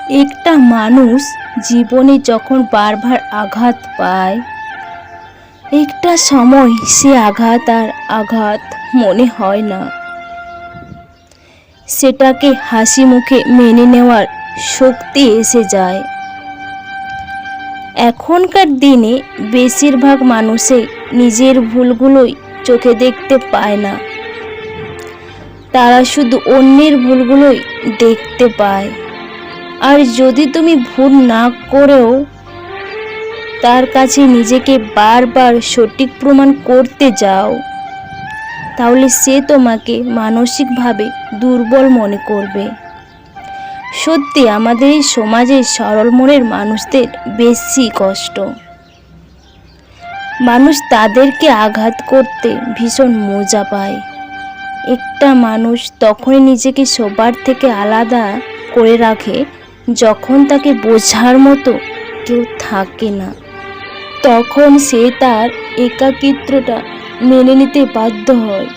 একটা মানুষ জীবনে যখন বারবার আঘাত পায়, একটা সময় সে আঘাত আর আঘাত মনে হয় না। সেটাকে হাসি মুখে মেনে নেওয়ার শক্তি এসে যায়। এখনকার দিনে বেশিরভাগ মানুষই নিজের ভুলগুলোই চোখে দেখতে পায় না, তারা শুধু অন্যের ভুলগুলোই দেখতে পায়। আর যদি তুমি ভুল না করেও তার কাছে নিজেকে বারবার সঠিক প্রমাণ করতে যাও, তাহলে সে তোমাকে মানসিকভাবে দুর্বল মনে করবে। সত্যি আমাদের এই সমাজে সরল মনের মানুষদের বেশি কষ্ট। মানুষ তাদেরকে আঘাত করতে ভীষণ মজা পায়। একটা মানুষ তখনই নিজেকে সবার থেকে আলাদা করে রাখে যখন তাকে বোঝার মতো কেউ থাকে না। তখন সে তার একাকিত্বটা মেনে নিতে বাধ্য হয়।